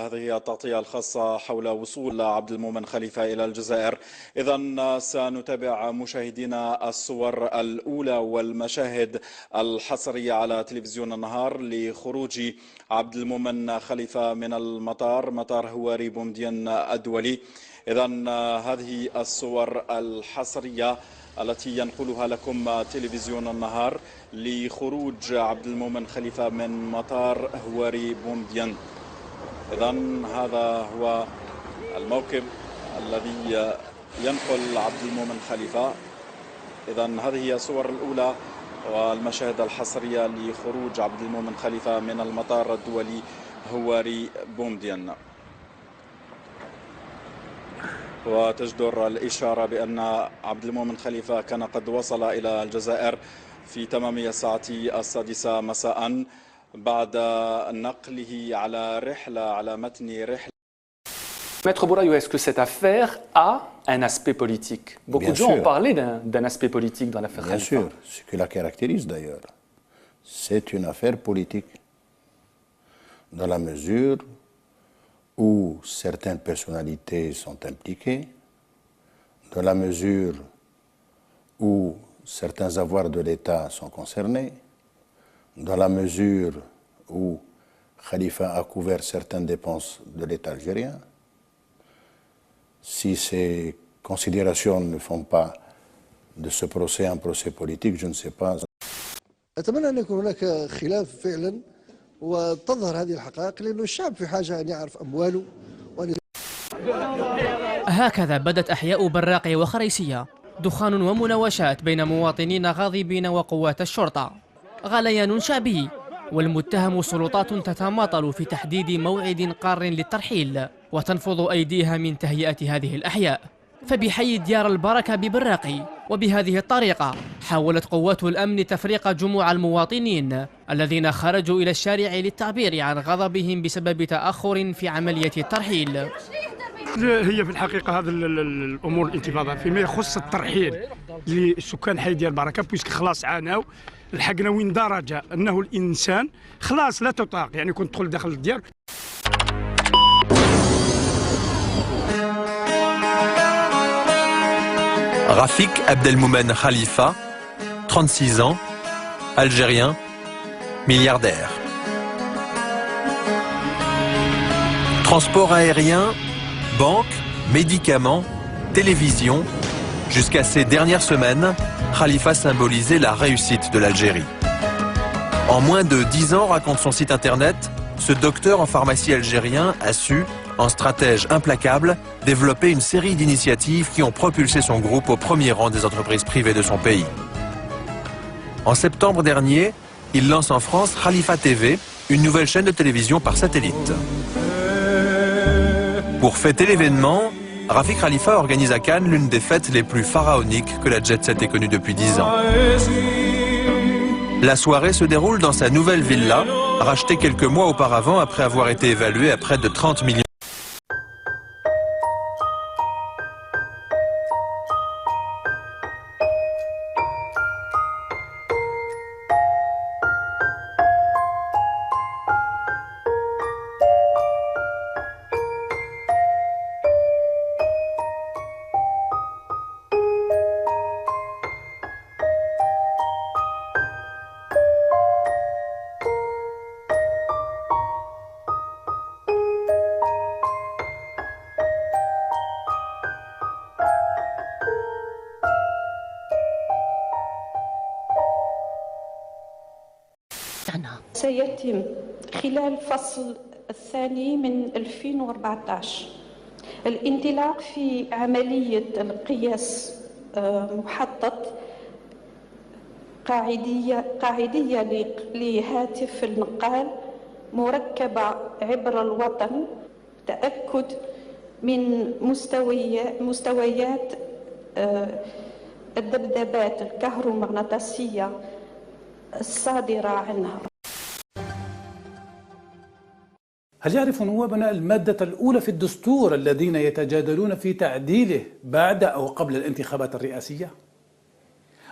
هذه التغطية الخاصة حول وصول عبد المؤمن خليفة إلى الجزائر. إذن سنتابع مشاهدينا الصور الأولى والمشاهد الحصرية على تلفزيون النهار لخروج عبد المؤمن خليفة من المطار، مطار هواري بومدين الدولي. إذن هذه الصور الحصرية التي ينقلها لكم تلفزيون النهار لخروج عبد المؤمن خليفة من مطار هواري بومدين. إذن هذا هو الموكب الذي ينقل عبد المؤمن خليفة. إذن هذه هي الصور الأولى والمشاهد الحصرية لخروج عبد المؤمن خليفة من المطار الدولي هواري بومدين. وتجدر الإشارة بأن عبد المؤمن خليفة كان قد وصل إلى الجزائر في تمام الساعة 6 مساء بعد نقله على متن رحلة. Maître Bourayo, est-ce que cette affaire a un aspect politique? Beaucoup de gens ont parlé d'un aspect politique dans l'affaire Khalifa. Bien sûr, ce qui la caractérise d'ailleurs. C'est une affaire politique, dans la mesure où certaines personnalités sont impliquées, dans la mesure où certains avoirs de l'État sont concernés, dans la mesure où Khalifa a couvert certaines dépenses de l'État algérien. Si ces considérations ne font pas de ce procès un procès politique, je ne sais pas. أتمنى أن يكون هناك خلاف فعلا وتظهر هذه الحقائق، لأن الشعب في حاجة أن يعرف أمواله. هكذا بدت أحياء براقي وخريسية، دخان ومناوشات بين مواطنين غاضبين وقوات الشرطة، غليان شعبي، والمتهم سلطات تتماطل في تحديد موعد قار للترحيل وتنفض أيديها من تهيئة هذه الأحياء. فبحي ديار البركة ببراقي وبهذه الطريقة حاولت قوات الأمن تفريق جموع المواطنين الذين خرجوا إلى الشارع للتعبير عن غضبهم بسبب تأخر في عملية الترحيل. هي في الحقيقة هذا الأمور الانتفاضة فيما يخص الترحيل لسكان حي ديال البركة، بويسك خلاص عانوا، لحقنا وين درجة أنه الإنسان خلاص لا تطاق، يعني كنت تدخل داخل الديار. Rafik Abdelmoumen Khalifa, 36 ans, algérien, milliardaire. Transport aérien, banque, médicaments, télévision. Jusqu'à ces dernières semaines, Khalifa symbolisait la réussite de l'Algérie. En moins de 10 ans, raconte son site internet, ce docteur en pharmacie algérien a su, en stratège implacable, développer une série d'initiatives qui ont propulsé son groupe au premier rang des entreprises privées de son pays. En septembre dernier, il lance en France Khalifa TV, une nouvelle chaîne de télévision par satellite. Pour fêter l'événement, Rafik Khalifa organise à Cannes l'une des fêtes les plus pharaoniques que la jet-set ait connue depuis 10 ans. La soirée se déroule dans sa nouvelle villa, rachetée quelques mois auparavant après avoir été évaluée à près de 30 millions. سيتم خلال الفصل الثاني من 2014 الانطلاق في عملية القياس محطة قاعدية لهاتف النقال مركبة عبر الوطن، تأكد من مستويات الذبذبات الكهرومغناطيسية الصادرة عنها. هل يعرف نوابنا المادة الأولى في الدستور الذين يتجادلون في تعديله بعد أو قبل الانتخابات الرئاسية؟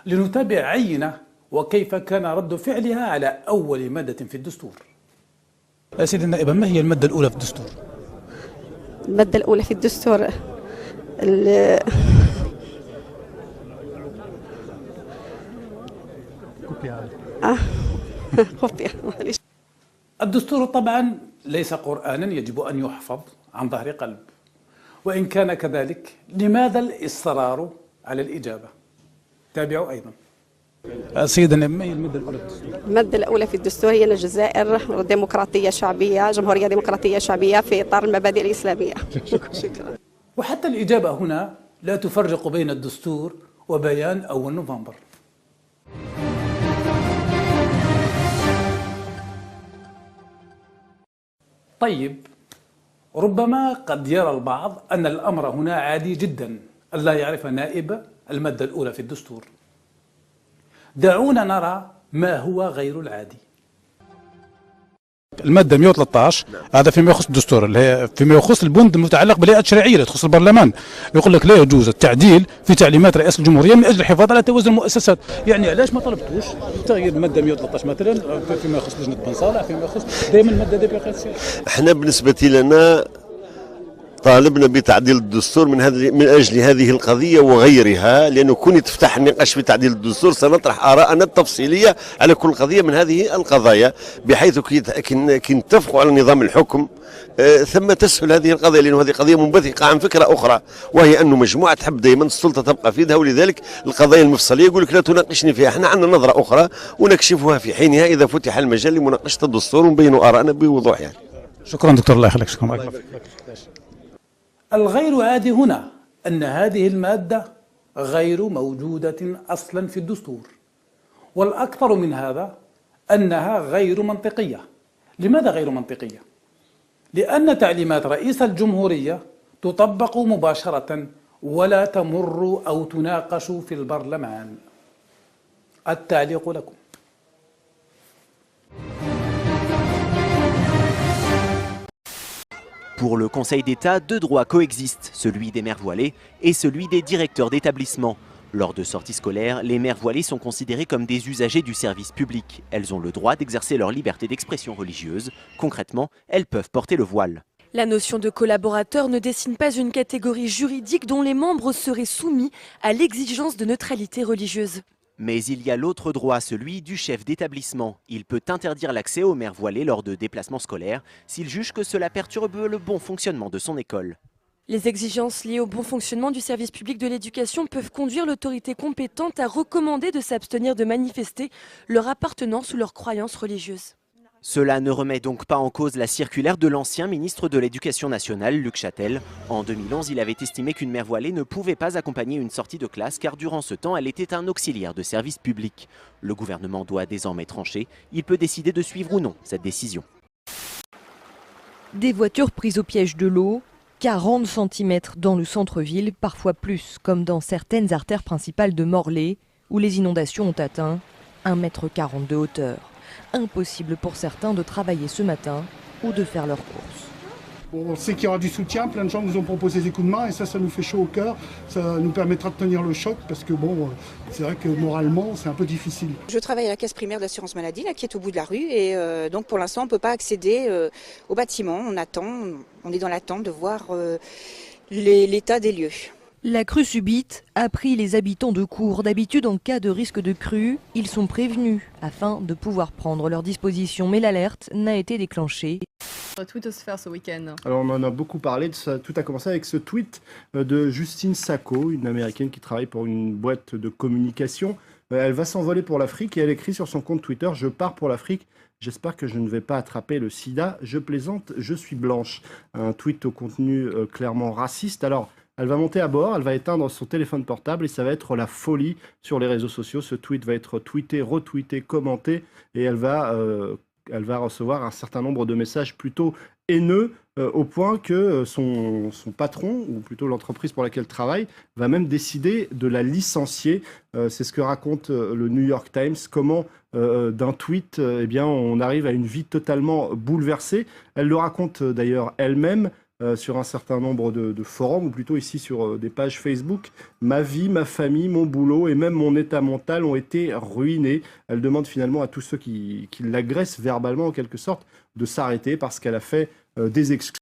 لنتابع عينة وكيف كان رد فعلها على أول مادة في الدستور. سيدي النائب، ما هي المادة الأولى في الدستور؟ المادة الأولى في الدستور الدستور طبعا ليس قرآنا يجب أن يحفظ عن ظهر قلب، وإن كان كذلك لماذا الإصرار على الإجابة؟ تابعوا أيضا. سيدنا، ما هي المادة الأولى في الدستور؟ المادة الأولى في الدستور هي الجزائر ديمقراطية شعبية، جمهورية ديمقراطية شعبية في إطار المبادئ الإسلامية. شكرا. وحتى الإجابة هنا لا تفرق بين الدستور وبيان أول نوفمبر. طيب، ربما قد يرى البعض أن الأمر هنا عادي جدا ألا يعرف نائب المادة الأولى في الدستور. دعونا نرى ما هو غير العادي. المادة 113 هذا فيما يخص الدستور، اللي هي فيما يخص البند المتعلق بالهيئات التشريعية اللي تخص البرلمان، يقول لك لا يجوز التعديل في تعليمات رئاسة الجمهورية من أجل الحفاظ على توازن المؤسسات. يعني علاش ما طلبتوش تغيير المادة 113 مثلا فيما يخص لجنة بن صالح، فيما يخص دائما المادة ديمقراطية؟ احنا بالنسبة لنا طالبنا بتعديل الدستور من أجل هذه القضية وغيرها، لأنه كون تفتح النقاش في تعديل الدستور سنطرح آراءنا التفصيلية على كل قضية من هذه القضايا، بحيث كي نتفقوا على نظام الحكم ثم تسهل هذه القضية، لأنه هذه قضية منبثقة عن فكرة أخرى، وهي أنه مجموعة تحب دائما السلطة تبقى في يدها، ولذلك القضايا المفصلية يقول لك لا تناقشني فيها. احنا عندنا نظرة أخرى ونكشفها في حينها إذا فتح المجال لمناقشة الدستور ونبينوا آراءنا بوضوح. يعني شكرا دكتور، الله يخليك. شكرا. الغير عادي هنا أن هذه المادة غير موجودة أصلا في الدستور، والأكثر من هذا أنها غير منطقية. لماذا غير منطقية؟ لأن تعليمات رئيس الجمهورية تطبق مباشرة ولا تمر أو تناقش في البرلمان. التعليق لكم. Pour le Conseil d'État, deux droits coexistent, celui des mères voilées et celui des directeurs d'établissement. Lors de sorties scolaires, les mères voilées sont considérées comme des usagers du service public. Elles ont le droit d'exercer leur liberté d'expression religieuse. Concrètement, elles peuvent porter le voile. La notion de collaborateur ne dessine pas une catégorie juridique dont les membres seraient soumis à l'exigence de neutralité religieuse. Mais il y a l'autre droit, celui du chef d'établissement. Il peut interdire l'accès aux mères voilées lors de déplacements scolaires s'il juge que cela perturbe le bon fonctionnement de son école. Les exigences liées au bon fonctionnement du service public de l'éducation peuvent conduire l'autorité compétente à recommander de s'abstenir de manifester leur appartenance ou leur croyance religieuse. Cela ne remet donc pas en cause la circulaire de l'ancien ministre de l'Éducation nationale, Luc Châtel. En 2011, il avait estimé qu'une mère voilée ne pouvait pas accompagner une sortie de classe car durant ce temps, elle était un auxiliaire de service public. Le gouvernement doit désormais trancher. Il peut décider de suivre ou non cette décision. Des voitures prises au piège de l'eau, 40 cm dans le centre-ville, parfois plus, comme dans certaines artères principales de Morlaix, où les inondations ont atteint 1,40 m de hauteur. Impossible pour certains de travailler ce matin ou de faire leurs courses. On sait qu'il y aura du soutien, plein de gens nous ont proposé des coups de main et ça nous fait chaud au cœur. Ça nous permettra de tenir le choc parce que bon, c'est vrai que moralement c'est un peu difficile. Je travaille à la caisse primaire d'assurance maladie, là, qui est au bout de la rue et donc pour l'instant on ne peut pas accéder au bâtiment. On attend, on est dans l'attente de voir l'état des lieux. La crue subite a pris les habitants de Cours. D'habitude, en cas de risque de crue, ils sont prévenus afin de pouvoir prendre leurs dispositions. Mais l'alerte n'a été déclenchée. Twittosphère ce week-end. Alors on en a beaucoup parlé, de ça. Tout a commencé avec ce tweet de Justine Sacco, une américaine qui travaille pour une boîte de communication. Elle va s'envoler pour l'Afrique et elle écrit sur son compte Twitter « Je pars pour l'Afrique. J'espère que je ne vais pas attraper le sida. Je plaisante, je suis blanche ». Un tweet au contenu clairement raciste. Alors, elle va monter à bord, elle va éteindre son téléphone portable et ça va être la folie sur les réseaux sociaux. Ce tweet va être tweeté, retweeté, commenté et elle va recevoir un certain nombre de messages plutôt haineux au point que son patron, ou plutôt l'entreprise pour laquelle elle travaille, va même décider de la licencier. C'est ce que raconte le New York Times, comment d'un tweet, eh bien, on arrive à une vie totalement bouleversée. Elle le raconte d'ailleurs elle-même. Sur un certain nombre de forums, ou plutôt ici sur des pages Facebook. Ma vie, ma famille, mon boulot et même mon état mental ont été ruinés. Elle demande finalement à tous ceux qui l'agressent verbalement en quelque sorte de s'arrêter parce qu'elle a fait des excuses.